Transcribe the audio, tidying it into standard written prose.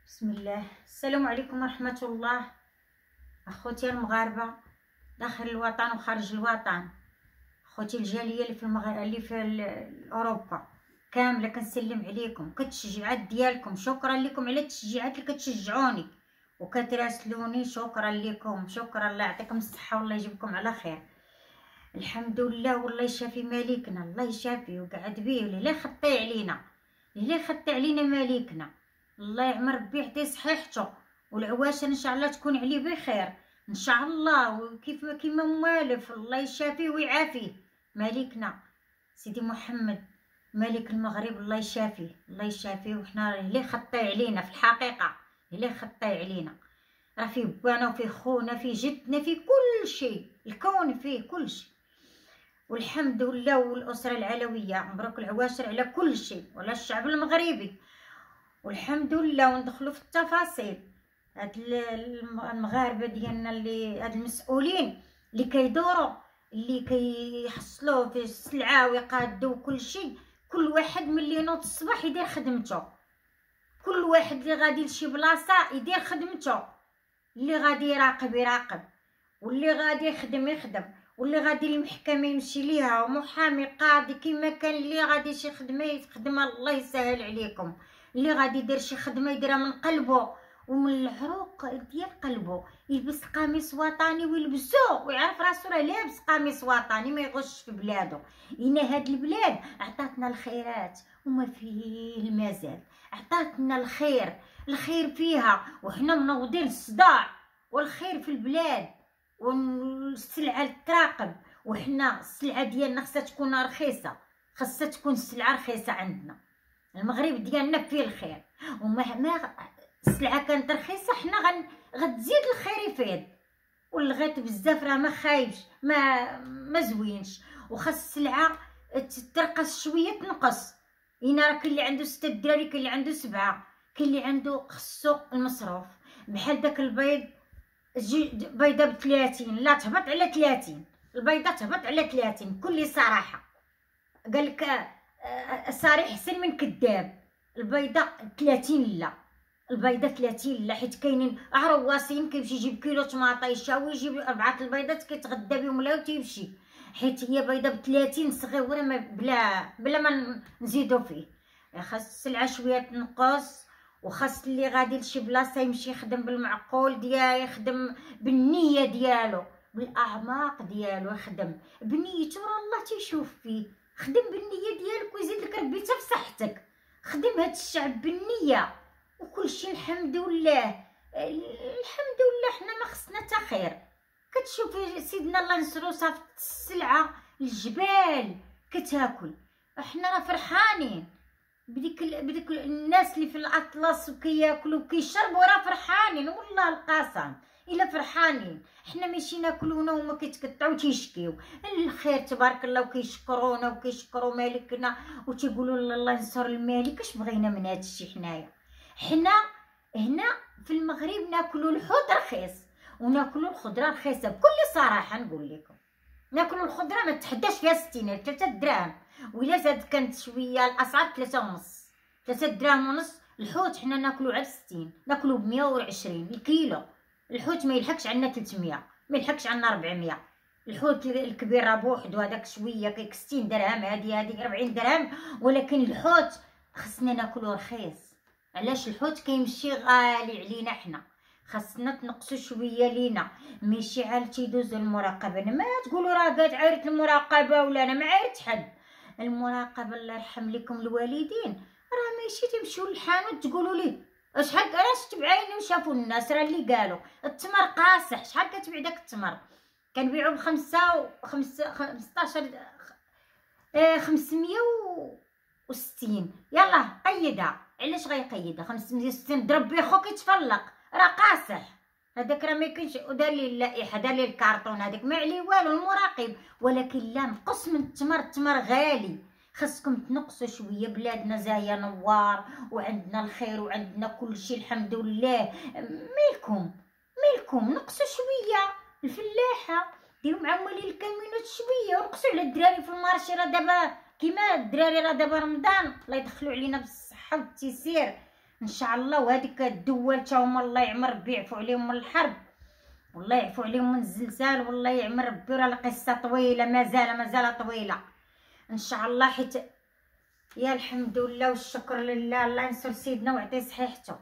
بسم الله. السلام عليكم ورحمة الله. أخوتي المغاربة داخل الوطن وخارج الوطن، أخوتي الجالية اللي في اللي في أوروبا كاملة، كنسلم عليكم، كتشجيعات ديالكم، شكرا لكم على التشجيعات اللي كتشجعوني وكتراسلوني، شكرا لكم، شكرا، الله يعطيكم الصحة والله يجيبكم على خير. الحمد لله، والله يشافي مالكنا، الله يشافي وقعد بيه، اللي خطي علينا، اللي خطي علينا مالكنا، الله يعمر ربي يعطيه صحيحته، والعواشر ان شاء الله تكون عليه بخير ان شاء الله، وكيف كيما موالف، الله يشافيه ويعافيه مالكنا سيدي محمد ملك المغرب، الله يشافيه، الله يشافيه. وحنا اللي خطي علينا في الحقيقه، اللي خطي علينا راه فيه بانا وفيه خونا، فيه جدنا، فيه كل شيء، الكون فيه كل شيء، والحمد لله. والاسره العلويه مبروك العواشر على كل شيء، ولا الشعب المغربي، والحمد لله. وندخلوا في التفاصيل، هاد المغاربه ديالنا اللي هاد المسؤولين اللي كيدوروا، اللي كيحصلوا في السلعه ويقادوا كل شيء، كل واحد ملي ينوض الصباح يدير خدمته، كل واحد اللي غادي لشي بلاصه يدير خدمته، اللي غادي يراقب يراقب، واللي غادي يخدم يخدم، واللي غادي للمحكمه يمشي ليها، ومحامي قاضي كيما كان، اللي غادي شي خدمه يخدمها، الله يسهل عليكم، اللي غادي يدير شي خدمه يديرها من قلبه ومن العروق ديال قلبه، يلبس قميص وطني ويلبسو ويعرف راسو راه لابس قميص وطني، ما يغش في بلادو. إن هاد البلاد عطاتنا الخيرات وما فيه المازال، عطاتنا الخير، الخير فيها، وحنا منوضين الصداع، والخير في البلاد، والسلعه تراقب، وحنا السلعه ديالنا خصها تكون رخيصه، خصها تكون السلعه رخيصه عندنا، المغرب ديالنا فيه الخير، ومهما السلعه كانت رخيصه حنا غتزيد الخير يفيض، والغيت بزاف راه ما خايبش، ما زوينش، وخاص السلعه ترقص شويه تنقص. هنا راه كاين اللي عنده 6 دراري، كاين اللي عنده 7، كاين اللي عنده خصو المصروف، بحال داك البيض بيضه ب30 لا تهبط على 30، البيضه تهبط على 30 بكل صراحه، قالك صريح احسن من كذاب. البيضه 30 لا، البيضه 30 لا، حيت كاينين عرواسين كيمشي يجيب كيلو طماطيشه ويجيب 4 البيضات كيتغدى بهم ولا وتيمشي، حيت هي بيضه ب30 صغيره بلا ما نزيدو فيه. خاص السلعه شويه تنقص، وخاص اللي غادي لشي بلاصه يمشي يخدم بالمعقول ديالو، يخدم بالنيه ديالو، بالاعماق ديالو، يخدم بنيته، راه الله تيشوف فيه، خدم بالنيه ديالك ويزيد لك ربي حتى في صحتك، خدم هاد الشعب بالنيه وكل شيء. الحمد لله، الحمد لله، حنا ما خصنا حتى خير. كتشوفي سيدنا الله نصرو صافت السلعه الجبال كتاكل، احنا راه فرحانين بديك الناس اللي في الاطلس وكياكلوا وكيشربوا، راه فرحانين والله القسم الا فرحانين. حنا ماشي ناكلونا وما كيتقطعوا تيشكيو الخير تبارك الله، وكيشكرونا وكيشكروا مالكنا وتيقولوا الله ينصر الملك. اش بغينا من هذا الشيء؟ حنا هنا في المغرب ناكلوا الحوت رخيص وناكلوا الخضره رخيصه، بكل صراحه نقول لكم، ناكلوا الخضره ما تحداش فيها 60 3 دراهم، وإلا زاد كانت شويه الاسعار 3 ونص، 3 دراهم ونص. الحوت حنا ناكلو على 60، ناكلو ب120 الكيلو. الحوت ما يلحقش عندنا 300، ما يلحقش عندنا 400. الحوت الكبير راه بوحدو هذاك شويه كيك 60 درهم، هذه 40 درهم، ولكن الحوت خصنا ناكلو رخيص. علاش؟ الحوت كيمشي غالي علينا، حنا خاصنا تنقصوا شويه لينا، ماشي عاد تيدوز المراقبه. ما تقولوا راه قاد عايرت المراقبه، ولا انا ما عايرت حد. المراقبه الله يرحم لكم الوالدين، راه ماشي تمشيو للحانوت تقولوا ليه شحال علاش تبعيني وشافوا الناس، راه اللي قالوا التمر قاصح، شحال كتبيع داك التمر؟ كنبيعو ب5 15 560. يلا قيدها، علاش غيقيدها 560؟ ضرب بيه خوك يتفلق، راه قاصح هذاك، راه ما يمكنش. ودار لي اللائحه، دار لي الكارطون هذاك ما عليه والو المراقب، ولكن لا نقص من التمر، التمر غالي، خاصكم تنقصوا شويه. بلادنا زاهيه نوار، وعندنا الخير وعندنا كل شيء الحمد لله. مالكم نقصوا شويه. الفلاحه ديروا مع موالين الكامينات شويه، ونقصوا على الدراري في المارشي، راه دابا كيما الدراري راه دابا رمضان، الله يدخلوا علينا بالصحه والتيسير. ان شاء الله. وهذيك الدول تا هما الله يعمر ربي يعفو عليهم من الحرب، والله يعفو عليهم من الزلزال، والله يعمر ربي. راه القصه طويله، مازال طويله ان شاء الله. حيت يا الحمد لله والشكر لله، الله ينصر سيدنا ويعطيه صحيحته.